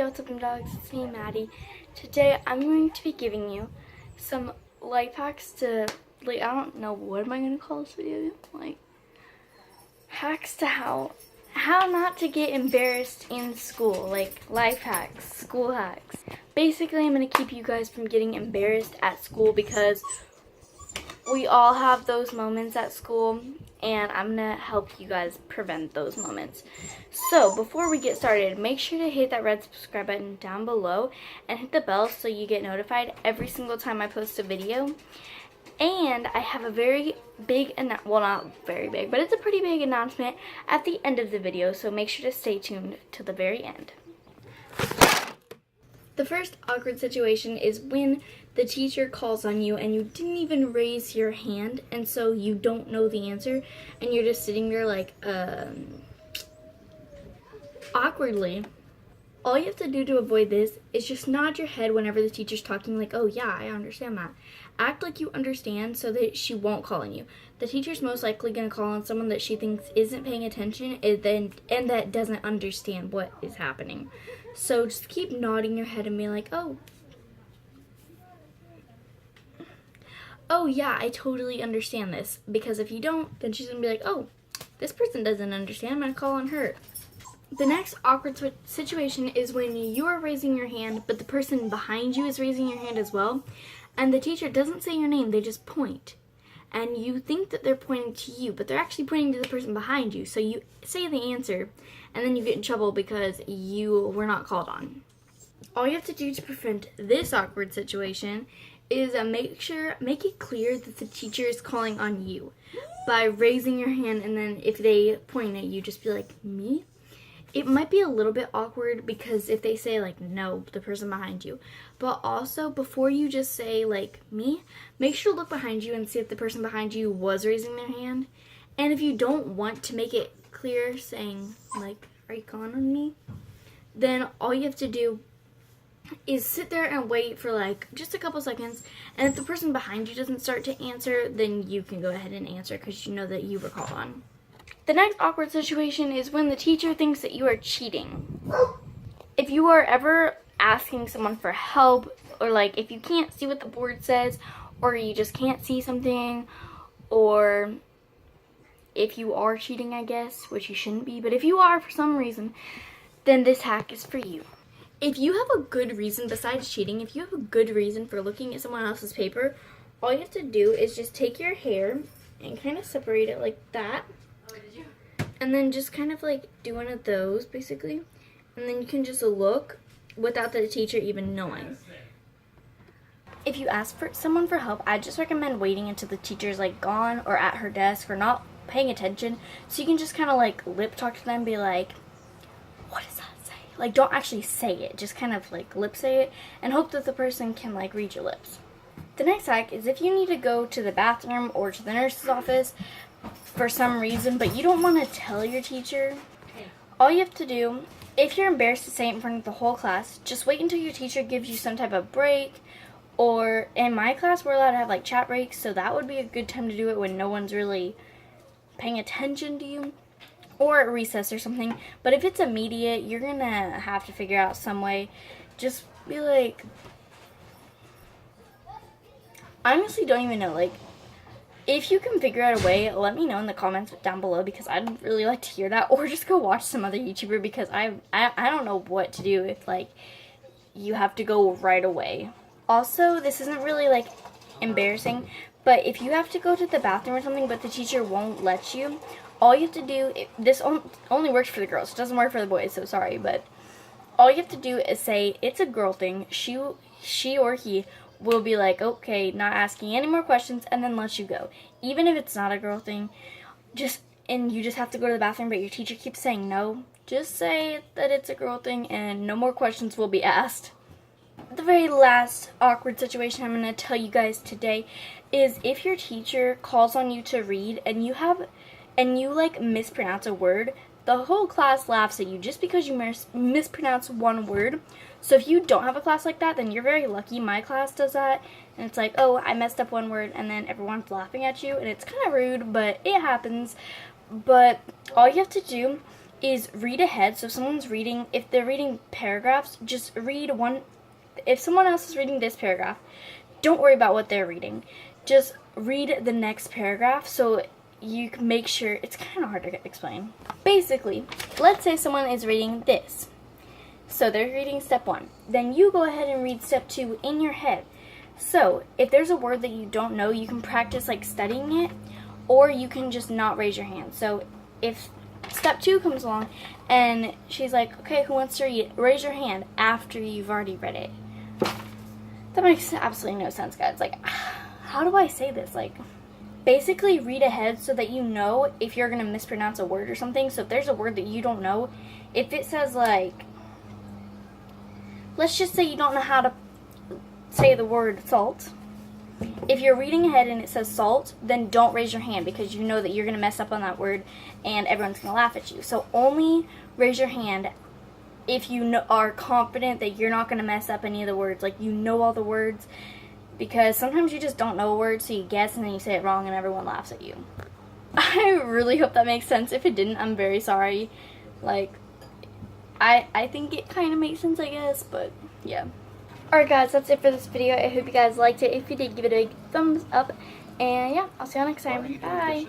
what's up, dogs? It's me, Maddie. Today I'm going to be giving you some life hacks to, I don't know, what am I going to call this video? Hacks to how not to get embarrassed in school. Life hacks, school hacks. Basically, I'm going to keep you guys from getting embarrassed at school because we all have those moments at school, and I'm going to help you guys prevent those moments. So, before we get started, make sure to hit that red subscribe button down below and hit the bell so you get notified every single time I post a video. And I have a very big, well, not very big, but it's a pretty big announcement at the end of the video, so make sure to stay tuned to the very end. The first awkward situation is when the teacher calls on you and you didn't even raise your hand, and so you don't know the answer, and you're just sitting there awkwardly. All you have to do to avoid this is just nod your head whenever the teacher's talking, like, oh yeah, I understand that. Act like you understand so that she won't call on you. The teacher's most likely going to call on someone that she thinks isn't paying attention and that doesn't understand what is happening. So just keep nodding your head and be like, oh yeah, I totally understand this. Because if you don't, then she's going to be like, oh, this person doesn't understand, I'm going to call on her. The next awkward situation is when you are raising your hand, but the person behind you is raising your hand as well, and the teacher doesn't say your name, they just point. And you think that they're pointing to you, but they're actually pointing to the person behind you. So you say the answer, and then you get in trouble because you were not called on. All you have to do to prevent this awkward situation is make it clear that the teacher is calling on you by raising your hand, and then if they point at you, just be like, me? It might be a little bit awkward because if they say, no, the person behind you. But also, before you just say, me, make sure to look behind you and see if the person behind you was raising their hand. And if you don't want to make it clear, saying, are you calling on me? Then all you have to do is sit there and wait for, just a couple seconds. And if the person behind you doesn't start to answer, then you can go ahead and answer because you know that you were called on. The next awkward situation is when the teacher thinks that you are cheating. If you are ever asking someone for help, or if you can't see what the board says, or you just can't see something, or if you are cheating, I guess, which you shouldn't be, but if you are for some reason, then this hack is for you. If you have a good reason besides cheating, if you have a good reason for looking at someone else's paper, all you have to do is just take your hair and kind of separate it like that. And then just kind of do one of those, basically. And then you can just look without the teacher even knowing. If you ask for someone for help, I just recommend waiting until the teacher's gone or at her desk or not paying attention. So you can just kind of lip talk to them and be like, what does that say? Don't actually say it. Just kind of lip say it and hope that the person can read your lips. The next hack is if you need to go to the bathroom or to the nurse's office for some reason, but you don't want to tell your teacher, all you have to do, if you're embarrassed to say it in front of the whole class, just wait until your teacher gives you some type of break. Or in my class, we're allowed to have chat breaks, so that would be a good time to do it when no one's really paying attention to you, or at recess or something. But if it's immediate, you're gonna have to figure out some way. Just be I honestly don't even know, if you can figure out a way, let me know in the comments down below because I'd really like to hear that. Or just go watch some other YouTuber because I don't know what to do if you have to go right away. Also, this isn't really embarrassing, but if you have to go to the bathroom or something but the teacher won't let you, all you have to do, this only works for the girls, it doesn't work for the boys, so sorry, but all you have to do is say it's a girl thing. She or he will be okay, not asking any more questions, and then let you go. Even if it's not a girl thing, and you just have to go to the bathroom, but your teacher keeps saying no, just say that it's a girl thing, and no more questions will be asked. The very last awkward situation I'm going to tell you guys today is if your teacher calls on you to read, and you mispronounce a word, the whole class laughs at you just because you mispronounce one word. So if you don't have a class like that, then you're very lucky. My class does that, and it's oh, I messed up one word, and then everyone's laughing at you, and it's kind of rude, but it happens. But all you have to do is read ahead. So if someone's reading, if they're reading paragraphs, just read one. If someone else is reading this paragraph, don't worry about what they're reading. Just read the next paragraph so you can make sure. It's kind of hard to explain. Basically, let's say someone is reading this. So they're reading step 1. Then you go ahead and read step 2 in your head. So if there's a word that you don't know, you can practice like studying it, or you can just not raise your hand. So if step 2 comes along and she's like, okay, who wants to read it? Raise your hand after you've already read it. That makes absolutely no sense, guys. Like, how do I say this? Like, basically read ahead so that you know if you're going to mispronounce a word or something. So if there's a word that you don't know, if it says like, let's just say you don't know how to say the word salt. If you're reading ahead and it says salt, then don't raise your hand because you know that you're going to mess up on that word and everyone's going to laugh at you. So only raise your hand if you are confident that you're not going to mess up any of the words. Like, you know all the words, because sometimes you just don't know a word, so you guess and then you say it wrong and everyone laughs at you. I really hope that makes sense. If it didn't, I'm very sorry. Like, I think it kind of makes sense, I guess, but yeah. Alright guys, that's it for this video. I hope you guys liked it. If you did, give it a big thumbs up. And yeah, I'll see you next time. Bye.